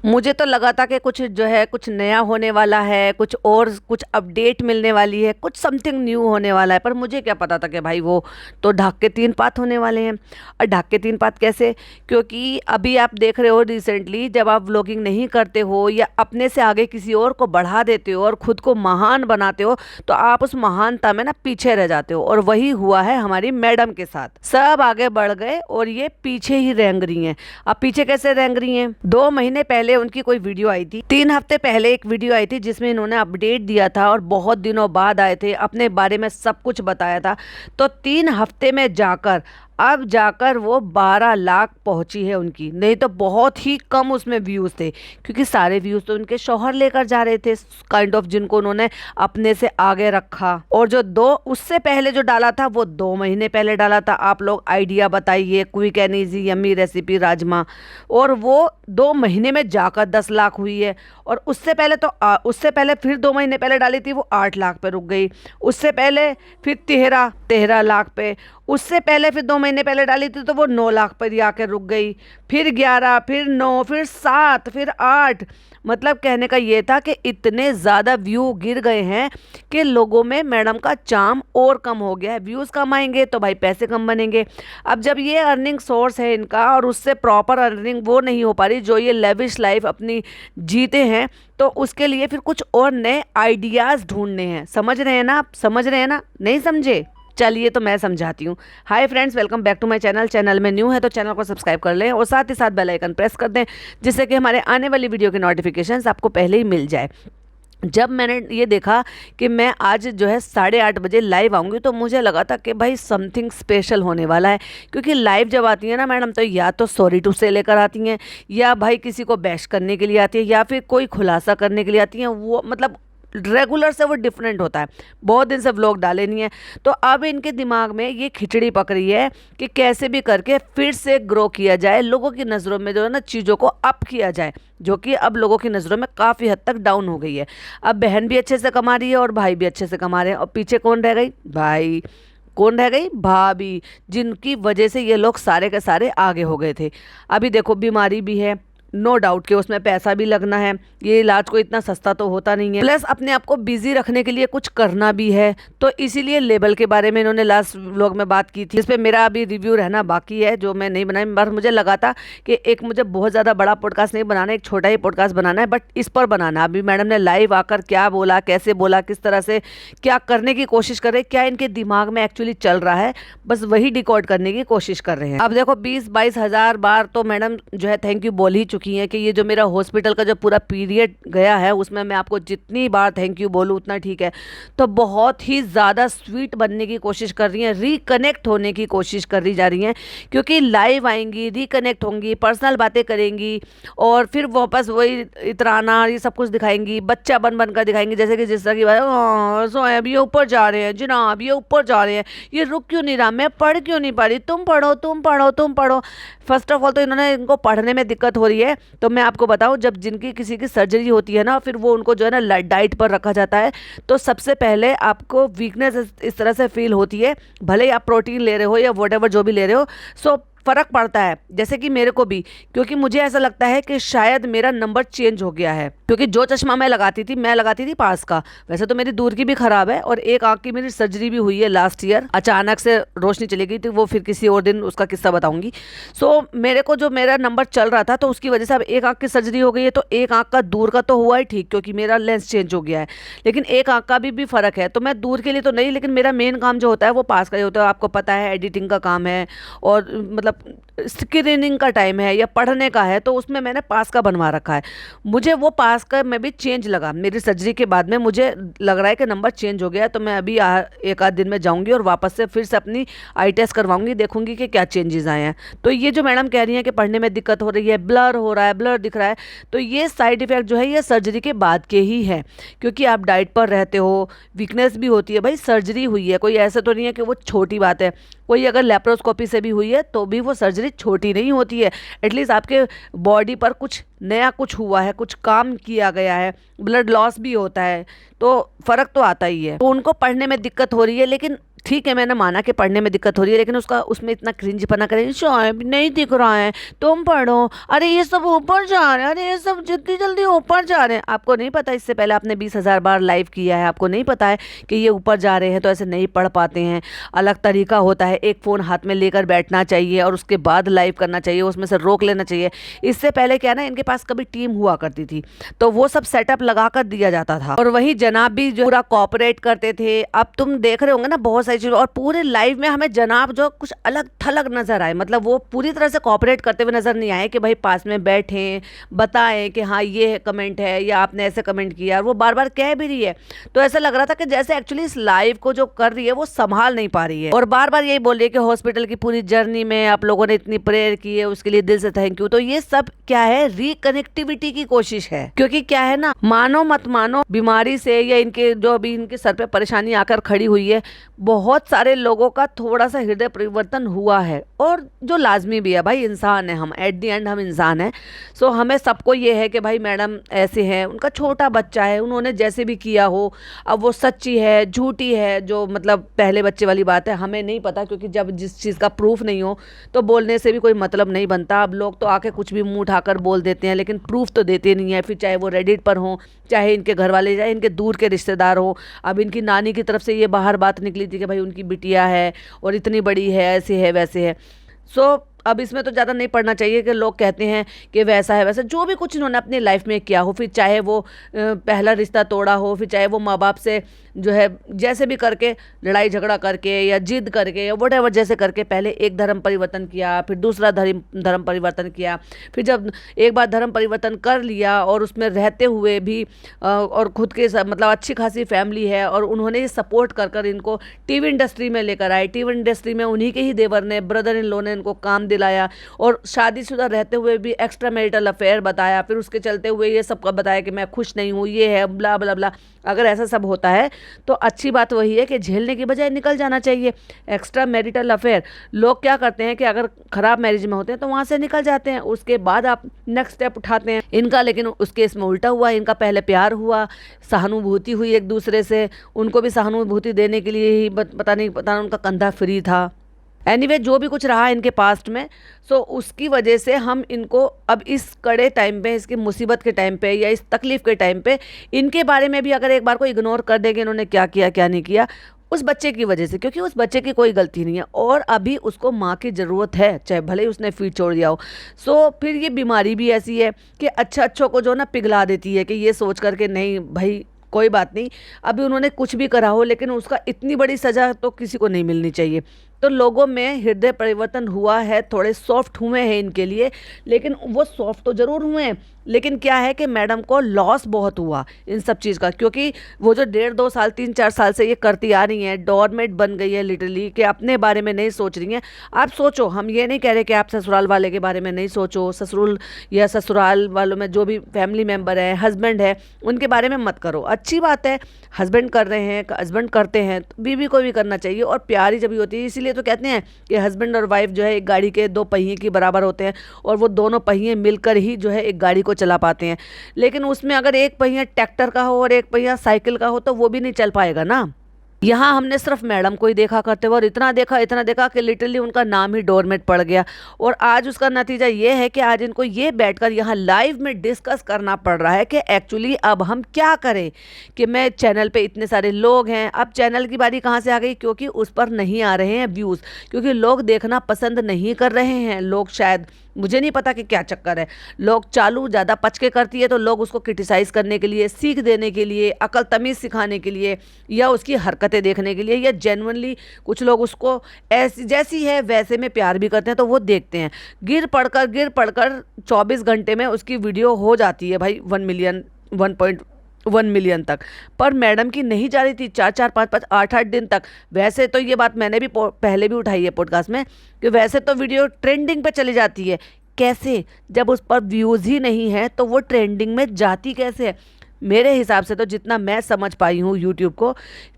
मुझे तो लगा था कि कुछ जो है कुछ नया होने वाला है, कुछ और कुछ अपडेट मिलने वाली है, कुछ समथिंग न्यू होने वाला है, पर मुझे क्या पता था कि भाई वो तो ढाक के तीन पात होने वाले हैं। और ढाक के तीन पात कैसे? क्योंकि अभी आप देख रहे हो रिसेंटली, जब आप व्लॉगिंग नहीं करते हो या अपने से आगे किसी और को बढ़ा देते हो और खुद को महान बनाते हो, तो आप उस महानता में ना पीछे रह जाते हो। और वही हुआ है हमारी मैडम के साथ। सब आगे बढ़ गए और ये पीछे ही रेंग रही हैं। अब पीछे कैसे रेंग रही हैं? 2 महीने पहले उनकी कोई वीडियो आई थी, 3 हफ्ते पहले एक वीडियो आई थी जिसमें इन्होंने अपडेट दिया था और बहुत दिनों बाद आए थे, अपने बारे में सब कुछ बताया था। तो 3 हफ्ते में जाकर अब जाकर वो 12 लाख पहुंची है उनकी। नहीं तो बहुत ही कम उसमें व्यूज थे, क्योंकि सारे व्यूज तो उनके शौहर लेकर जा रहे थे, काइंड ऑफ, जिनको उन्होंने अपने से आगे रखा। और जो दो उससे पहले जो डाला था वो 2 महीने पहले डाला था, आप लोग आइडिया बताइए, quick and easy yummy recipe rajma, और वो 2 महीने में जाकर 10 लाख हुई है। और उससे पहले तो उससे पहले फिर 2 महीने पहले डाली थी, वो 8 लाख पे रुक गई। उससे पहले फिर 13 लाख पे। उससे पहले फिर 2 महीने पहले डाली थी तो वो 9 लाख पर आकर रुक गई। फिर 11, फिर 9, फिर 7, फिर 8। मतलब कहने का ये था कि इतने ज़्यादा व्यू गिर गए हैं कि लोगों में मैडम का चार्म और कम हो गया है। व्यूज़ कम आएंगे तो भाई पैसे कम बनेंगे। अब जब ये अर्निंग सोर्स है इनका और उससे प्रॉपर अर्निंग वो नहीं हो पा रही जो ये लेविश लाइफ अपनी जीते हैं, तो उसके लिए फिर कुछ और नए आइडियाज़ ढूंढने हैं। समझ रहे हैं ना आप? समझ रहे हैं ना? नहीं समझे? चलिए तो मैं समझाती हूँ। Hi friends, welcome back to my channel. Channel में न्यू है तो चैनल को सब्सक्राइब कर लें और साथ ही साथ बेल आइकन प्रेस कर दें, जिससे कि हमारे आने वाली वीडियो की नोटिफिकेशंस आपको पहले ही मिल जाए। जब मैंने ये देखा कि मैं आज जो है 8:30 बजे लाइव आऊँगी, तो मुझे लगा था कि भाई समथिंग स्पेशल होने वाला है। क्योंकि लाइव जब आती है ना मैडम, तो या तो सॉरी टू से लेकर आती हैं, या भाई किसी को बैश करने के लिए आती है, या फिर कोई खुलासा करने के लिए आती हैं। वो मतलब रेगुलर से वो डिफरेंट होता है। बहुत दिन से व्लॉग डाले नहीं है, तो अब इनके दिमाग में ये खिचड़ी पक रही है कि कैसे भी करके फिर से ग्रो किया जाए, लोगों की नज़रों में जो है ना चीज़ों को अप किया जाए, जो कि अब लोगों की नज़रों में काफ़ी हद तक डाउन हो गई है। अब बहन भी अच्छे से कमा रही है और भाई भी अच्छे से कमा रहे हैं, और पीछे कौन रह गई? भाई। कौन रह गई? भाभी, जिनकी वजह से ये लोग सारे के सारे आगे हो गए थे। अभी देखो, बीमारी भी है, नो डाउट कि उसमें पैसा भी लगना है, ये इलाज को इतना सस्ता तो होता नहीं है, प्लस अपने आप को बिजी रखने के लिए कुछ करना भी है। तो इसीलिए लेबल के बारे में इन्होंने लास्ट व्लॉग में बात की थी, जिस पे मेरा अभी रिव्यू रहना बाकी है, जो मैं नहीं बनाई। पर मुझे लगा था कि एक मुझे बहुत ज़्यादा बड़ा पॉडकास्ट नहीं बनाना, एक छोटा ही पॉडकास्ट बनाना है, बट इस पर बनाना। अभी मैडम ने लाइव आकर क्या बोला, कैसे बोला, किस तरह से क्या करने की कोशिश कर रहे हैं, क्या इनके दिमाग में एक्चुअली चल रहा है, बस वही डिकोड करने की कोशिश कर रहे हैं। अब देखो, 20-22 हज़ार बार तो मैडम जो है थैंक यू बोल ही चुकी हैं कि ये जो मेरा हॉस्पिटल का जो पूरा पीरियड गया है उसमें मैं आपको जितनी बार थैंक यू बोलूँ उतना ठीक है। तो बहुत ही ज़्यादा स्वीट बनने की कोशिश कर रही हैं, रिकनेक्ट होने की कोशिश कर रही जा रही हैं, क्योंकि लाइव आएंगी, रिकनेक्ट होंगी, पर्सनल बातें करेंगी, और फिर वापस वही इतराना, ये सब कुछ दिखाएंगी, बच्चा बन बनकर दिखाएंगी। जैसे कि जिस तरह की बात, सोएब ये ऊपर जा रहे हैं, जनाब ये ऊपर जा रहे हैं, ये रुक क्यों नहीं रहा, मैं पढ़ क्यों नहीं पा रही, तुम पढ़ो तुम पढ़ो तुम पढ़ो। फर्स्ट ऑफ ऑल तो इन्होंने, इनको पढ़ने में दिक्कत हो रही है। तो मैं आपको बताऊं, जब जिनकी किसी की सर्जरी होती है ना, फिर वो उनको जो है ना डाइट पर रखा जाता है, तो सबसे पहले आपको वीकनेस इस तरह से फील होती है, भले ही आप प्रोटीन ले रहे हो या वॉटेवर जो भी ले रहे हो, सो फ़र्क पड़ता है। जैसे कि मेरे को भी, क्योंकि मुझे ऐसा लगता है कि शायद मेरा नंबर चेंज हो गया है, क्योंकि जो चश्मा मैं लगाती थी पास का, वैसे तो मेरी दूर की भी खराब है, और एक आंख की मेरी सर्जरी भी हुई है लास्ट ईयर, अचानक से रोशनी चली गई थी, वो फिर किसी और दिन उसका किस्सा बताऊंगी। सो मेरे को जो मेरा नंबर चल रहा था, तो उसकी वजह से अब एक आंख की सर्जरी हो गई है, तो एक आंख का दूर का तो हुआ ही ठीक, क्योंकि मेरा लेंस चेंज हो गया है, लेकिन एक आंख का भी फ़र्क है। तो मैं दूर के लिए तो नहीं, लेकिन मेरा मेन काम जो होता है वो पास का ही होता है। आपको पता है, एडिटिंग का काम है, और मतलब स्क्रीनिंग का टाइम है या पढ़ने का है, तो उसमें मैंने पास का बनवा रखा है। मुझे वो पास का में भी चेंज लगा, मेरी सर्जरी के बाद में मुझे लग रहा है कि नंबर चेंज हो गया है। तो मैं अभी एक आध दिन में जाऊंगी और वापस से फिर से अपनी आई टेस्ट करवाऊंगी, देखूंगी कि क्या चेंजेस आए हैं। तो ये जो मैडम कह रही हैं कि पढ़ने में दिक्कत हो रही है, ब्लर हो रहा है, ब्लर दिख रहा है, तो ये साइड इफ़ेक्ट जो है ये सर्जरी के बाद के ही है, क्योंकि आप डाइट पर रहते हो, वीकनेस भी होती है। भाई सर्जरी हुई है, कोई ऐसा तो नहीं है कि वो छोटी बात है। कोई अगर लेप्रोस्कोपी से भी हुई है तो भी वो सर्जरी छोटी नहीं होती है। एटलीस्ट आपके बॉडी पर कुछ नया कुछ हुआ है, कुछ काम किया गया है, ब्लड लॉस भी होता है, तो फ़र्क तो आता ही है। तो उनको पढ़ने में दिक्कत हो रही है, लेकिन ठीक है, मैंने माना कि पढ़ने में दिक्कत हो रही है, लेकिन उसका उसमें इतना क्रिंजपना करें, शायद नहीं दिख रहा है, तुम पढ़ो, अरे ये सब ऊपर जा रहे हैं, अरे ये सब जितनी जल्दी ऊपर जा रहे हैं। आपको नहीं पता, इससे पहले आपने 20,000 बार लाइव किया है, आपको नहीं पता है कि ये ऊपर जा रहे हैं तो ऐसे नहीं पढ़ पाते हैं। अलग तरीका होता है, एक फ़ोन हाथ में लेकर बैठना चाहिए और उसके बाद लाइव करना चाहिए, उसमें से रोक लेना चाहिए। इससे पहले क्या ना, इनके पास कभी टीम हुआ करती थी तो वो सब सेटअप लगा कर दिया जाता था, और वही जनाब भी जो पूरा कॉपरेट करते थे। अब तुम देख रहे होंगे ना बहुत सारी चीज़, और पूरे लाइव में हमें जनाब जो कुछ अलग थलग नजर आए, मतलब वो पूरी तरह से कॉपरेट करते हुए नजर नहीं आए कि भाई पास में बैठे बताएं कि हाँ ये कमेंट है या आपने ऐसे कमेंट किया, और वो बार बार कह भी रही है। तो ऐसा लग रहा था कि जैसे एक्चुअली इस लाइव को जो कर रही है वो संभाल नहीं पा रही है, और बार बार यही बोल रही है कि हॉस्पिटल की पूरी जर्नी में आप लोगों ने इतनी प्रेयर की है, उसके लिए दिल से थैंक यू। तो ये सब क्या है, रिकनेक्टिविटी की कोशिश है। क्योंकि क्या है ना, मानो मत मानो, बीमारी से या इनके जो अभी इनके सर पे परेशानी आकर खड़ी हुई है, बहुत सारे लोगों का थोड़ा सा हृदय परिवर्तन हुआ है, और जो लाजमी भी है भाई, इंसान है हम, एट द एंड हम इंसान हैं। सो हमें सबको ये है कि भाई मैडम ऐसे हैं, उनका छोटा बच्चा है, उन्होंने जैसे भी किया हो, अब वो सच्ची है झूठी है, जो मतलब पहले बच्चे वाली बात है, हमें नहीं पता। क्योंकि जब जिस चीज़ का प्रूफ नहीं हो तो बोलने से भी कोई मतलब नहीं बनता। अब लोग तो आके कुछ भी मुंह उठाकर बोल देते हैं, लेकिन प्रूफ तो देते नहीं है। फिर चाहे वो रेडिट पर हो, चाहे इनके घर वाले, चाहे इनके दूर के रिश्तेदार हो। अब इनकी नानी की तरफ से ये बाहर बात निकली थी कि भाई उनकी बिटिया है और इतनी बड़ी है, ऐसे है वैसे है। सो अब इसमें तो ज़्यादा नहीं पढ़ना चाहिए कि लोग कहते हैं कि वैसा है वैसा, जो भी कुछ इन्होंने अपनी लाइफ में किया हो, फिर चाहे वो पहला रिश्ता तोड़ा हो, फिर चाहे वो माँ बाप से जो है जैसे भी करके लड़ाई झगड़ा करके या जिद करके या वट एवर जैसे करके पहले एक धर्म परिवर्तन किया, फिर दूसरा धर्म परिवर्तन किया, फिर जब एक बार धर्म परिवर्तन कर लिया और उसमें रहते हुए भी और खुद के मतलब अच्छी खासी फैमिली है, और उन्होंने सपोर्ट कर कर इनको टीवी इंडस्ट्री में लेकर आए। टीवी इंडस्ट्री में उन्हीं के ही देवर ने, ब्रदर इन लॉ ने इनको काम दिलाया, और शादीशुदा रहते हुए भी एक्स्ट्रा मैरिटल अफेयर बताया, फिर उसके चलते हुए ये सब बताया कि मैं खुश नहीं हूँ, ये है ब्ला ब्ला ब्ला। अगर ऐसा सब होता है तो अच्छी बात वही है कि झेलने की बजाय निकल जाना चाहिए। एक्स्ट्रा मैरिटल अफेयर लोग क्या करते हैं कि अगर खराब मैरिज में होते हैं तो वहाँ से निकल जाते हैं, उसके बाद आप नेक्स्ट स्टेप उठाते हैं। इनका लेकिन उस केस में उल्टा हुआ, इनका पहले प्यार हुआ, सहानुभूति हुई एक दूसरे से, उनको भी सहानुभूति देने के लिए ही पता नहीं उनका कंधा फ्री था। एनीवे जो भी कुछ रहा इनके पास्ट में, सो उसकी वजह से हम इनको अब इस कड़े टाइम पे, इसकी मुसीबत के टाइम पे या इस तकलीफ़ के टाइम पे इनके बारे में भी अगर एक बार को इग्नोर कर देंगे इन्होंने क्या किया क्या नहीं किया, उस बच्चे की वजह से, क्योंकि उस बच्चे की कोई गलती नहीं है और अभी उसको माँ की ज़रूरत है, चाहे भले ही उसने फीड छोड़ दिया हो। सो फिर ये बीमारी भी ऐसी है कि अच्छों को जो ना पिघला देती है, कि ये सोच करके नहीं भाई कोई बात नहीं, अभी उन्होंने कुछ भी करा हो लेकिन उसका इतनी बड़ी सज़ा तो किसी को नहीं मिलनी चाहिए। तो लोगों में हृदय परिवर्तन हुआ है, थोड़े सॉफ्ट हुए हैं इनके लिए, लेकिन वो सॉफ्ट तो ज़रूर हुए हैं, लेकिन क्या है कि मैडम को लॉस बहुत हुआ इन सब चीज़ का। क्योंकि वो जो 1.5-2 साल 3-4 साल से ये करती आ रही हैं, डोरमेट बन गई है लिटरली, कि अपने बारे में नहीं सोच रही हैं। आप सोचो, हम ये नहीं कह रहे कि आप ससुराल वाले के बारे में नहीं सोचो, ससुराल या ससुराल वालों में जो भी फैमिली मेम्बर है, हस्बैंड है, उनके बारे में मत करो। अच्छी बात है, हस्बैंड कर रहे हैं, हस्बैंड करते हैं तो बीवी को भी करना चाहिए, और प्यारी जब भी होती है। इसीलिए तो कहते हैं कि हस्बैंड और वाइफ जो है एक गाड़ी के 2 पहिए के बराबर होते हैं, और वो दोनों पहिए मिलकर ही जो है एक गाड़ी को चला पाते हैं। लेकिन उसमें अगर एक पहिया ट्रैक्टर का हो और एक पहिया साइकिल का हो तो वो भी नहीं चल पाएगा ना। यहाँ हमने सिर्फ मैडम को ही देखा करते हुए, और इतना देखा कि लिटरली उनका नाम ही डोरमेट पड़ गया। और आज उसका नतीजा ये है कि आज इनको ये बैठकर यहाँ लाइव में डिस्कस करना पड़ रहा है कि एक्चुअली अब हम क्या करें। कि मैं चैनल पे इतने सारे लोग हैं, अब चैनल की बारी कहाँ से आ गई, क्योंकि उस पर नहीं आ रहे हैं व्यूज़, क्योंकि लोग देखना पसंद नहीं कर रहे हैं। लोग शायद, मुझे नहीं पता कि क्या चक्कर है, लोग चालू ज़्यादा पच के करती है तो लोग उसको क्रिटिसाइज़ करने के लिए, सीख देने के लिए, अकल तमीज़ सिखाने के लिए, या उसकी हरकतें देखने के लिए, या जेन्युइनली कुछ लोग उसको ऐसी जैसी है वैसे में प्यार भी करते हैं तो वो देखते हैं। गिर पड़कर 24 घंटे में उसकी वीडियो हो जाती है भाई 1 मिलियन 1.1 मिलियन तक। पर मैडम की नहीं जा रही थी 4-4 5-5 8-8 दिन तक। वैसे तो ये बात मैंने भी पहले भी उठाई है पॉडकास्ट में, कि वैसे तो वीडियो ट्रेंडिंग पे चली जाती है। कैसे, जब उस पर व्यूज़ ही नहीं है तो वो ट्रेंडिंग में जाती कैसे है। मेरे हिसाब से तो जितना मैं समझ पाई हूँ यूट्यूब को,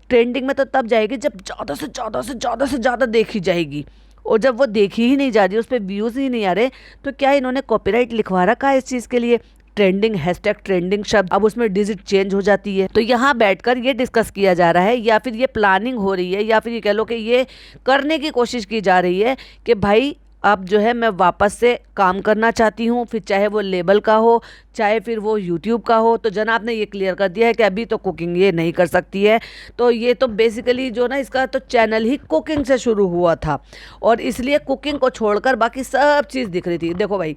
ट्रेंडिंग में तो तब जाएगी जब ज़्यादा से ज़्यादा देखी जाएगी, और जब वो देखी ही नहीं जा रही, उस पर व्यूज़ ही नहीं आ रहे, तो क्या इन्होंने कॉपीराइट लिखवा रखा है इस चीज़ के लिए। ट्रेंडिंग हैशटैग, ट्रेंडिंग शब्द, अब उसमें डिजिट चेंज हो जाती है। तो यहाँ बैठकर ये डिस्कस किया जा रहा है, या फिर ये प्लानिंग हो रही है, या फिर ये कह लो कि ये करने की कोशिश की जा रही है कि भाई अब जो है मैं वापस से काम करना चाहती हूँ, फिर चाहे वो लेबल का हो, चाहे फिर वो यूट्यूब का हो। तो जनाब ने ये क्लियर कर दिया है कि अभी तो कुकिंग ये नहीं कर सकती है। तो ये तो बेसिकली जो ना, इसका तो चैनल ही कुकिंग से शुरू हुआ था, और इसलिए कुकिंग को छोड़कर बाकी सब चीज़ दिख रही थी। देखो भाई,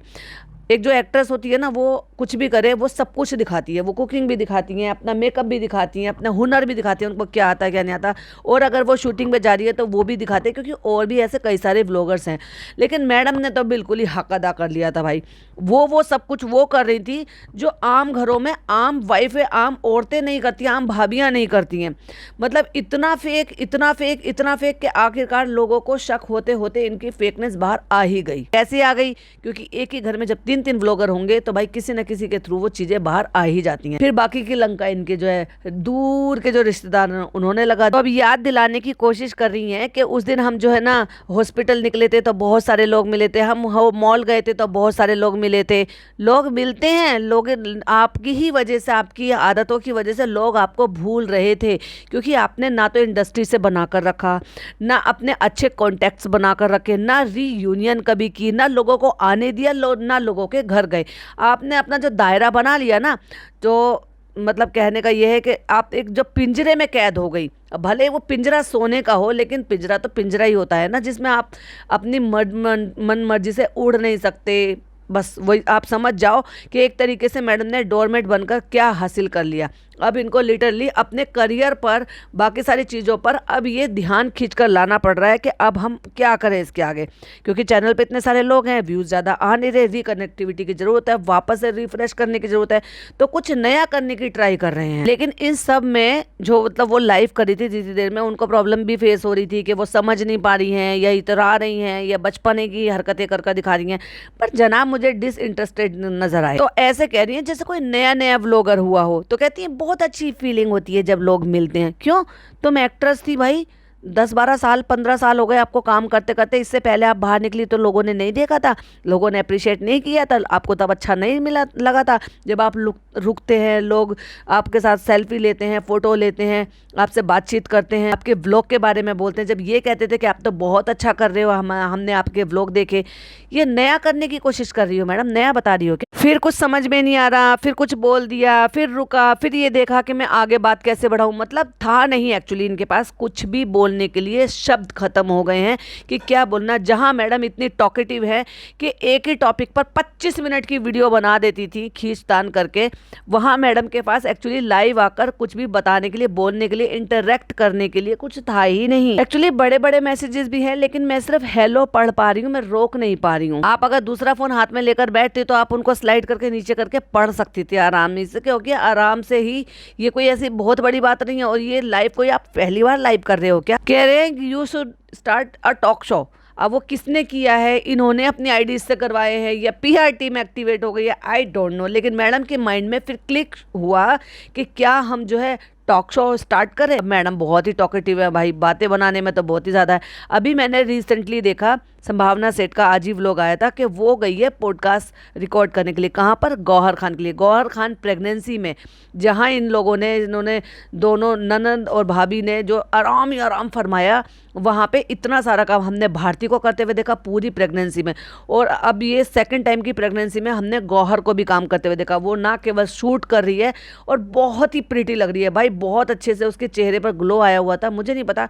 एक जो एक्ट्रेस होती है ना, वो कुछ भी करे, वो सब कुछ दिखाती है, वो कुकिंग भी दिखाती हैं, अपना मेकअप भी दिखाती हैं, अपना हुनर भी दिखाती हैं, उनको क्या आता है क्या नहीं आता, और अगर वो शूटिंग पे जा रही है तो वो भी दिखाते हैं, क्योंकि और भी ऐसे कई सारे व्लॉगर्स हैं। लेकिन मैडम ने तो बिल्कुल ही हक अदा कर लिया था भाई। वो सब कुछ वो कर रही थी जो आम घरों में आम वाइफें, आम औरतें नहीं करती, आम भाभियाँ नहीं करती हैं। मतलब इतना फेक, इतना फेक, इतना फेक कि आखिरकार लोगों को शक होते होते इनकी फेकनेस बाहर आ ही गई। कैसे आ गई? क्योंकि एक ही घर में जब तीन तीन व्लॉगर होंगे तो भाई किसी न किसी के थ्रू वो चीजें बाहर आ ही जाती हैं। फिर बाकी की लंका इनके जो है दूर के जो रिश्तेदार हैं उन्होंने लगा। तो अब याद दिलाने की कोशिश कर रही हैं कि उस दिन हम जो है ना हॉस्पिटल निकले थे तो बहुत सारे लोग मिले थे, हम मॉल गए थे तो बहुत सारे लोग मिले थे। लोग मिलते हैं, लोग आपकी ही वजह से, आपकी आदतों की वजह से लोग आपको भूल रहे थे, क्योंकि आपने ना तो इंडस्ट्री से बनाकर रखा, ना अपने अच्छे कॉन्टैक्ट्स बनाकर रखे, ना रीयूनियन कभी की, ना लोगों को आने दिया, ना लोगों के घर गए। आपने अपना जो दायरा बना लिया ना, तो मतलब कहने का ये है कि आप एक जो पिंजरे में कैद हो गई। अब भले वो पिंजरा सोने का हो, लेकिन पिंजरा तो पिंजरा ही होता है ना, जिसमें आप अपनी मन मर्जी से उड़ नहीं सकते। बस वही आप समझ जाओ कि एक तरीके से मैडम ने डोरमेट बनकर क्या हासिल कर लिया। अब इनको लिटरली अपने करियर पर, बाकी सारी चीज़ों पर अब ये ध्यान खींच कर लाना पड़ रहा है कि अब हम क्या करें इसके आगे, क्योंकि चैनल पे इतने सारे लोग हैं, व्यूज़ ज़्यादा आ नहीं रहे, रिकनेक्टिविटी की ज़रूरत है, वापस से रिफ्रेश करने की ज़रूरत है, तो कुछ नया करने की ट्राई कर रहे हैं। लेकिन इन सब में जो मतलब वो लाइव करी थी जितनी देर में, उनको प्रॉब्लम भी फेस हो रही थी कि वो समझ नहीं पा रही हैं, या इतरा रही हैं, या बचपने की हरकतें कर दिखा रही हैं। पर जनाब मुझे डिसइंटरेस्टेड नजर आए। तो ऐसे कह रही हैं जैसे कोई नया नया व्लॉगर हुआ हो। तो कहती हैं बहुत अच्छी फीलिंग होती है जब लोग मिलते हैं। क्यों? तुम एक्ट्रेस थी भाई, 10-12 साल 15 साल हो गए आपको काम करते करते। इससे पहले आप बाहर निकली तो लोगों ने नहीं देखा था, लोगों ने अप्रिशिएट नहीं किया था, आपको तब अच्छा नहीं मिला लगा था। जब आप रुकते हैं, लोग आपके साथ सेल्फी लेते हैं, फ़ोटो लेते हैं, आपसे बातचीत करते हैं, आपके व्लॉग के बारे में बोलते हैं। जब ये कहते थे कि आप तो बहुत अच्छा कर रहे हो, हमने आपके व्लॉग देखे। ये नया करने की कोशिश कर रही हो मैडम, नया बता रही हो क्या? फिर कुछ समझ में नहीं आ रहा, फिर कुछ बोल दिया, फिर रुका, फिर ये देखा कि मैं आगे बात कैसे बढ़ाऊं। मतलब था नहीं एक्चुअली इनके पास कुछ भी बोलने के लिए, शब्द खत्म हो गए हैं कि क्या बोलना। जहां मैडम इतनी टॉकेटिव है कि एक ही टॉपिक पर 25 मिनट की वीडियो बना देती थी खींचतान करके, वहां मैडम के पास एक्चुअली लाइव आकर कुछ भी बताने के लिए, बोलने के लिए, इंटरेक्ट करने के लिए कुछ था ही नहीं। एक्चुअली बड़े बड़े मैसेजेस भी हैं, लेकिन मैं सिर्फ हेलो पढ़ पा रही हूँ, मैं रोक नहीं पा रही हूँ। आप अगर दूसरा फोन हाथ में लेकर बैठते तो आप उनको स्लाइड करके नीचे करके पढ़ सकती थी आराम से, क्योंकि आराम से ही, ये कोई ऐसी बहुत बड़ी बात नहीं है। और ये लाइव कोई आप पहली बार लाइव कर रहे हो क्या? कह रहे हैं you should start a talk show. अब वो किसने किया है? इन्होंने अपनी आईडी से करवाए हैं, या पीआर टीम एक्टिवेट हो गई है, आई डोंट नो। लेकिन मैडम के माइंड में फिर क्लिक हुआ कि क्या हम जो है टॉक शो स्टार्ट करें। मैडम बहुत ही टॉकेटिव है भाई, बातें बनाने में तो बहुत ही ज़्यादा है। अभी मैंने रिसेंटली देखा, संभावना सेठ का आज ही व्लॉग आया था कि वो गई है पॉडकास्ट रिकॉर्ड करने के लिए। कहाँ पर? गौहर खान के लिए। गौहर खान प्रेगनेंसी में, जहाँ इन लोगों ने, इन्होंने दोनों ननद और भाभी ने जो आराम ही आराम फरमाया, वहाँ पे इतना सारा काम हमने भारती को करते हुए देखा पूरी प्रेगनेंसी में। और अब ये सेकंड टाइम की प्रेगनेंसी में हमने गौहर को भी काम करते हुए देखा। वो ना केवल शूट कर रही है और बहुत ही प्रिटी लग रही है भाई, बहुत अच्छे से उसके चेहरे पर ग्लो आया हुआ था। मुझे नहीं पता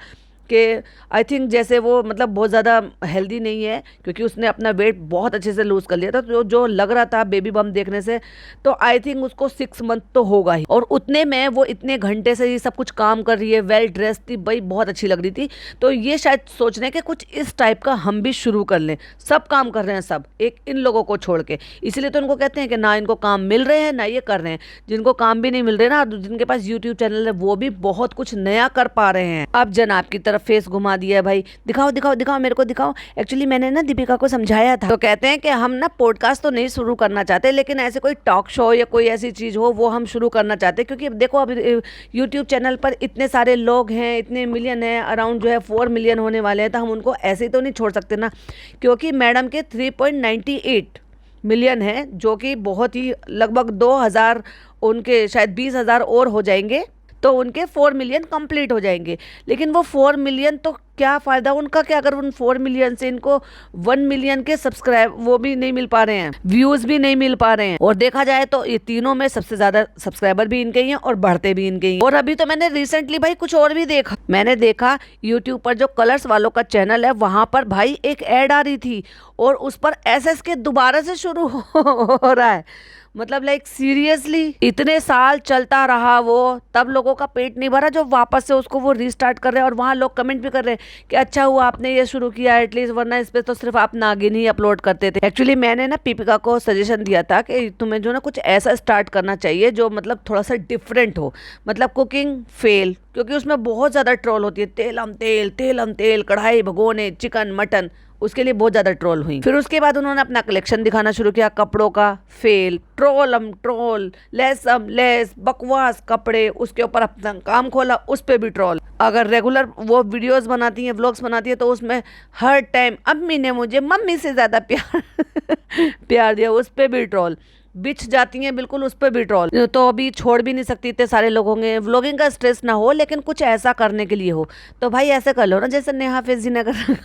कि आई थिंक जैसे वो मतलब बहुत ज़्यादा हेल्दी नहीं है, क्योंकि उसने अपना वेट बहुत अच्छे से लूज़ कर लिया था। तो जो लग रहा था बेबी बम देखने से, तो आई थिंक उसको 6 मंथ तो होगा ही। और उतने में वो इतने घंटे से ये सब कुछ काम कर रही है, वेल ड्रेस थी भाई, बहुत अच्छी लग रही थी। तो ये शायद सोच रहे हैं कि कुछ इस टाइप का हम भी शुरू कर लें। सब काम कर रहे हैं सब, एक इन लोगों को छोड़ के। इसलिए तो इनको कहते हैं कि ना इनको काम मिल रहे हैं, ना ये कर रहे हैं। जिनको काम भी नहीं मिल रहे ना, जिनके पास यूट्यूब चैनल है, वो भी बहुत कुछ नया कर पा रहे हैं। अब जनाब की तरफ फेस घुमा दिया है भाई, दिखाओ दिखाओ दिखाओ, मेरे को दिखाओ। एक्चुअली मैंने ना दीपिका को समझाया था, तो कहते हैं कि हम ना पॉडकास्ट तो नहीं शुरू करना चाहते, लेकिन ऐसे कोई टॉक शो या कोई ऐसी चीज़ हो वो हम शुरू करना चाहते हैं। क्योंकि देखो अब यूट्यूब चैनल पर इतने सारे लोग हैं, इतने मिलियन है, अराउंड जो है 4 मिलियन होने वाले हैं, तो हम उनको ऐसे ही तो नहीं छोड़ सकते ना। क्योंकि मैडम के 3.98 मिलियन है, जो कि बहुत ही लगभग 2,000, उनके शायद 20,000 और हो जाएंगे तो उनके 4 मिलियन कंप्लीट हो जाएंगे। लेकिन वो 4 मिलियन तो क्या फ़ायदा उनका, क्या अगर उन 4 मिलियन से इनको 1 मिलियन के सब्सक्राइब वो भी नहीं मिल पा रहे हैं, व्यूज़ भी नहीं मिल पा रहे हैं। और देखा जाए तो ये तीनों में सबसे ज़्यादा सब्सक्राइबर भी इनके ही हैं और बढ़ते भी इनके ही हैं। और अभी तो मैंने रिसेंटली भाई कुछ और भी देखा, मैंने देखा यूट्यूब पर जो कलर्स वालों का चैनल है वहाँ पर भाई एक ऐड आ रही थी और उस पर एसएस के दोबारा से शुरू हो रहा है। मतलब लाइक सीरियसली इतने साल चलता रहा वो, तब लोगों का पेट नहीं भरा जो वापस से उसको वो रीस्टार्ट कर रहे हैं। और वहाँ लोग कमेंट भी कर रहे हैं कि अच्छा हुआ आपने ये शुरू किया एटलीस्ट, वरना इस पे तो सिर्फ आप नागिन ही अपलोड करते थे। एक्चुअली मैंने ना पीपिका को सजेशन दिया था कि तुम्हें जो ना कुछ ऐसा स्टार्ट करना चाहिए जो मतलब थोड़ा सा डिफरेंट हो, मतलब कुकिंग फेल, क्योंकि उसमें बहुत ज़्यादा ट्रोल होती है, तेल हम तेल, कढ़ाई भगोने, चिकन मटन, उसके लिए बहुत ज़्यादा ट्रोल हुई। फिर उसके बाद उन्होंने अपना कलेक्शन दिखाना शुरू किया कपड़ों का, फेल, ट्रोल, लेस, बकवास कपड़े, उसके ऊपर अपना काम खोला, उस पर भी ट्रोल। अगर रेगुलर वो वीडियोस बनाती हैं, व्लॉग्स बनाती है, तो उसमें हर टाइम अम्मी ने मुझे मम्मी से ज़्यादा प्यार प्यार दिया, उस पर भी ट्रोल। बिछ जाती हैं बिल्कुल, उस पर भी ट्रोल। तो अभी छोड़ भी नहीं सकती, इतने सारे लोग होंगे। व्लॉगिंग का स्ट्रेस ना हो लेकिन कुछ ऐसा करने के लिए हो, तो भाई ऐसे कर लो ना जैसे नेहा फैजी ने कर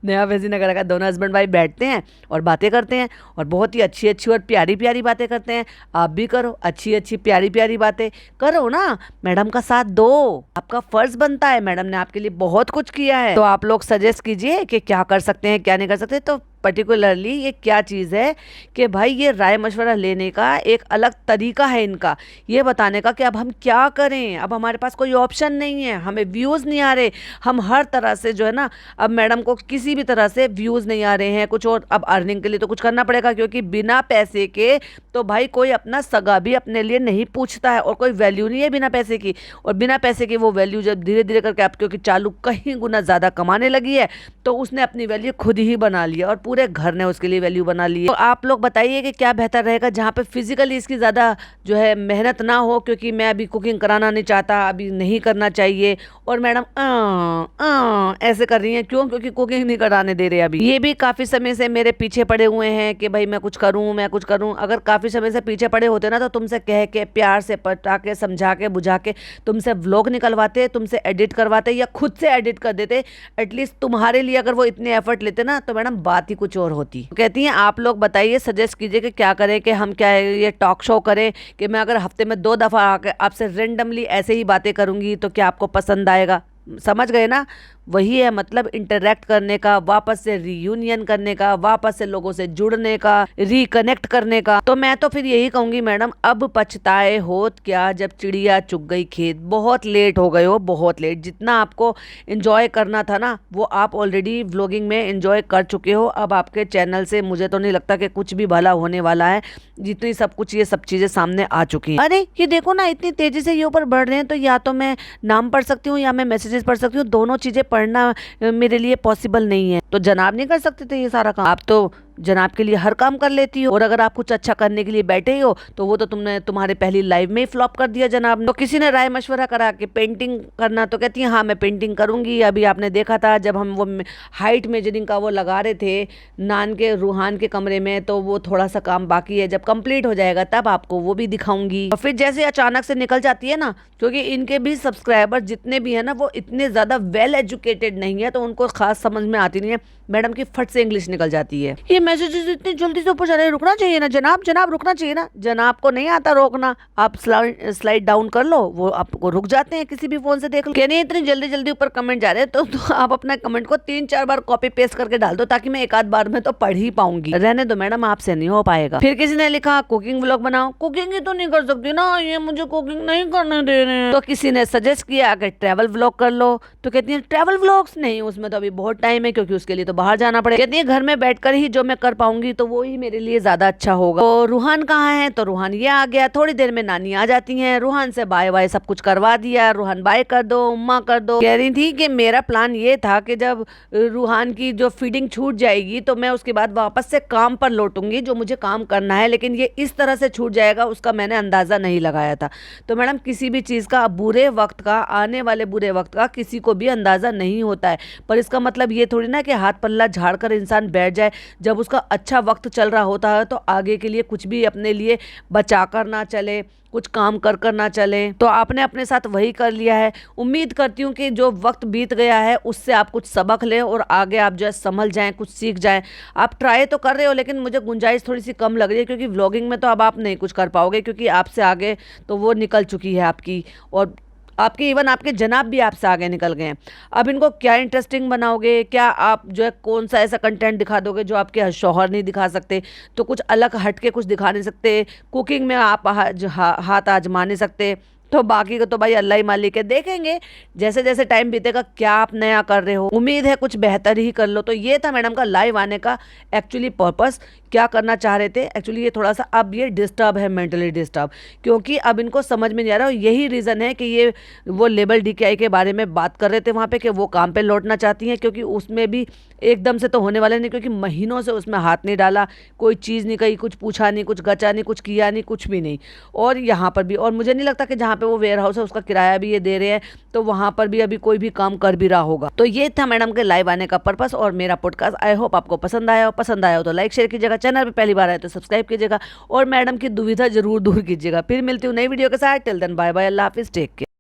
नेहा फैजी ने करा, दोनों हस्बैंड वाइफ बैठते हैं और बातें करते हैं और बहुत ही अच्छी अच्छी और प्यारी प्यारी बातें करते हैं। आप भी करो अच्छी अच्छी प्यारी प्यारी बातें करो ना, मैडम का साथ दो, आपका फर्ज बनता है, मैडम ने आपके लिए बहुत कुछ किया है। तो आप लोग सजेस्ट कीजिए कि क्या कर सकते हैं क्या नहीं कर सकते। तो पर्टिकुलरली ये क्या चीज़ है कि भाई ये राय मशवरा लेने का एक अलग तरीका है इनका, ये बताने का कि अब हम क्या करें, अब हमारे पास कोई ऑप्शन नहीं है, हमें व्यूज़ नहीं आ रहे, हम हर तरह से जो है ना, अब मैडम को किसी भी तरह से व्यूज़ नहीं आ रहे हैं कुछ, और अब अर्निंग के लिए तो कुछ करना पड़ेगा, क्योंकि बिना पैसे के तो भाई कोई अपना सगा भी अपने लिए नहीं पूछता है और कोई वैल्यू नहीं है बिना पैसे की। और बिना पैसे की वो वैल्यू जब धीरे धीरे करके आप, क्योंकि चालू कहीं गुना ज़्यादा कमाने लगी है, तो उसने अपनी वैल्यू खुद ही बना लिया और पूरे घर ने उसके लिए वैल्यू बना ली है। तो आप लोग बताइए कि क्या बेहतर रहेगा, जहाँ पे फिजिकली इसकी ज़्यादा जो है मेहनत ना हो, क्योंकि मैं अभी कुकिंग कराना नहीं चाहता, अभी नहीं करना चाहिए, और मैडम ऐसे कर रही हैं, क्यों? क्योंकि कुकिंग नहीं कराने दे रहे अभी। ये भी काफ़ी समय से मेरे पीछे पड़े हुए हैं कि भाई मैं कुछ करूँ। अगर काफ़ी समय से पीछे पड़े होते ना, तो तुमसे कह के प्यार से पटा के समझा के बुझा के तुमसे व्लॉग निकलवाते, तुमसे एडिट करवाते या खुद से एडिट कर देते। एटलीस्ट तुम्हारे लिए अगर वो इतने एफर्ट लेते ना, तो मैडम बात ही कुछ और होती। कहती हैं आप लोग बताइए, सजेस्ट कीजिए कि क्या करें, कि हम क्या ये टॉक शो करें, कि मैं अगर हफ्ते में 2 दफ़ा आकर आपसे रेंडमली ऐसे ही बातें करूंगी तो क्या आपको पसंद आएगा? समझ गए ना? वही है मतलब इंटरेक्ट करने का, वापस से रीयूनियन करने का, वापस से लोगों से जुड़ने का, रिकनेक्ट करने का। तो मैं तो फिर यही कहूंगी मैडम, अब पछताए होत क्या जब चिड़िया चुग गई खेत। बहुत लेट हो गए हो, बहुत लेट। जितना आपको एंजॉय करना था ना, वो आप ऑलरेडी व्लॉगिंग में एंजॉय कर चुके हो। अब आपके चैनल से मुझे तो नहीं लगता कि कुछ भी भला होने वाला है, जितनी सब कुछ ये सब चीजें सामने आ चुकी हैं। अरे ये देखो ना, इतनी तेजी से ये ऊपर बढ़ रहे हैं, तो या तो मैं नाम पढ़ सकती हूँ या मैं मैसेजेस पढ़ सकती हूँ, दोनों चीजें पढ़ना मेरे लिए पॉसिबल नहीं है। तो जनाब नहीं कर सकते थे ये सारा काम? आप तो जनाब के लिए हर काम कर लेती हो, और अगर आप कुछ अच्छा करने के लिए बैठे ही हो तो वो तो तुमने तुम्हारे पहली लाइव में ही फ्लॉप कर दिया जनाब ने। तो किसी ने राय मशवरा करा कि पेंटिंग करना, तो कहती है हाँ मैं पेंटिंग करूंगी। अभी आपने देखा था जब हम वो हाइट मेजरिंग का वो लगा रहे थे नान के रूहान के कमरे में, तो वो थोड़ा सा काम बाकी है, जब कंप्लीट हो जाएगा तब आपको वो भी दिखाऊंगी। और फिर जैसे अचानक से निकल जाती है ना, क्योंकि इनके भी सब्सक्राइबर जितने भी है ना, वो इतने ज़्यादा वेल एजुकेटेड नहीं है, तो उनको खास समझ में आती नहीं है। मैडम की फट से इंग्लिश निकल जाती है। ये मैसेजेस इतनी जल्दी से ऊपर जा रहे हैं, रुकना चाहिए ना जनाब, जनाब रुकना चाहिए ना। जनाब को नहीं आता रोकना, आप स्लाइड डाउन कर लो, वो आपको रुक जाते हैं, किसी भी फोन से देख लो। कहने इतनी जल्दी जल्दी ऊपर कमेंट जा रहे हैं, तो आप अपना कमेंट को 3-4 बार कॉपी पेस्ट करके डाल दो, ताकि मैं एक आध बार में तो पढ़ ही पाऊंगी। रहने दो मैडम, आपसे नहीं हो पाएगा। फिर किसी ने लिखा कुकिंग व्लॉग बनाओ। कुकिंग ही तो नहीं कर सकती ना, ये मुझे कुकिंग नहीं करने दे रहे हैं। तो किसी ने सजेस्ट किया कि ट्रैवल व्लॉग कर लो, तो कहती है ट्रैवल व्लॉग्स नहीं, उसमें तो अभी बहुत टाइम है, क्योंकि उसके लिए तो बाहर जाना पड़ेगा। कहती है घर में बैठकर ही जो मैं कर पाऊंगी तो वो ही मेरे लिए ज्यादा अच्छा होगा। तो रूहान कहाँ है? तो रूहान ये आ गया, थोड़ी देर में नानी आ जाती हैं, रूहान से बाय बाय सब कुछ करवा दिया। रूहान बाय कर दो, उम्मा कर दो। कह रही थी कि मेरा प्लान ये था कि जब रूहान की जो फीडिंग छूट जाएगी तो मैं उसके बाद वापस से काम पर लौटूंगी, जो मुझे काम करना है, लेकिन ये इस तरह से छूट जाएगा उसका मैंने अंदाजा नहीं लगाया था। तो मैडम किसी भी चीज का बुरे वक्त का, आने वाले बुरे वक्त का किसी को भी अंदाजा नहीं होता है, पर इसका मतलब ये थोड़ी ना कि हाथ पल्ला झाड़ कर इंसान बैठ जाए, जब उसका अच्छा वक्त चल रहा होता है तो आगे के लिए कुछ भी अपने लिए बचा कर ना चले, कुछ काम कर ना चले। तो आपने अपने साथ वही कर लिया है। उम्मीद करती हूँ कि जो वक्त बीत गया है उससे आप कुछ सबक लें और आगे आप जो है संभल जाएं, कुछ सीख जाएं। आप ट्राई तो कर रहे हो लेकिन मुझे गुंजाइश थोड़ी सी कम लग रही है, क्योंकि व्लॉगिंग में तो अब आप नहीं कुछ कर पाओगे, क्योंकि आपसे आगे तो वो निकल चुकी है आपकी, और आपके इवन आपके जनाब भी आपसे आगे निकल गए हैं। अब इनको क्या इंटरेस्टिंग बनाओगे, क्या आप जो है कौन सा ऐसा कंटेंट दिखा दोगे जो आपके शौहर नहीं दिखा सकते, तो कुछ अलग हट के कुछ दिखा नहीं सकते, कुकिंग में आप हाथ आजमा नहीं सकते, तो बाकी का तो भाई अल्लाह ही मालिक है। देखेंगे जैसे जैसे टाइम बीतेगा क्या आप नया कर रहे हो, उम्मीद है कुछ बेहतर ही कर लो। तो ये था मैडम का लाइव आने का एक्चुअली पर्पस, क्या करना चाह रहे थे एक्चुअली। ये थोड़ा सा अब ये डिस्टर्ब है, मेंटली डिस्टर्ब, क्योंकि अब इनको समझ में नहीं आ रहा। यही रीज़न है कि ये वो लेबल DKI के बारे में बात कर रहे थे वहाँ पे कि वो काम पे लौटना चाहती हैं, क्योंकि उसमें भी एकदम से तो होने वाले नहीं, क्योंकि महीनों से उसमें हाथ नहीं डाला, कोई चीज़ नहीं कही, कुछ पूछा नहीं, कुछ गचा नहीं, कुछ किया नहीं, कुछ भी नहीं। और यहाँ पर भी, और मुझे नहीं लगता कि जहाँ पे वो वेयर हाउस है उसका किराया भी ये दे रहे हैं, तो वहाँ पर भी अभी कोई भी काम कर भी रहा होगा। तो ये था मैडम के लाइव आने का पर्पस और मेरा पॉडकास्ट। आई होप आपको पसंद आया हो। पसंद आया हो तो लाइक शेयर कीजिएगा, चैनल पे पहली बार आए तो सब्सक्राइब कीजिएगा और मैडम की दुविधा जरूर दूर कीजिएगा। फिर मिलती हूँ नई वीडियो के साथ। टिल देन बाय बाय, अल्लाह हाफिज़, टेक केयर।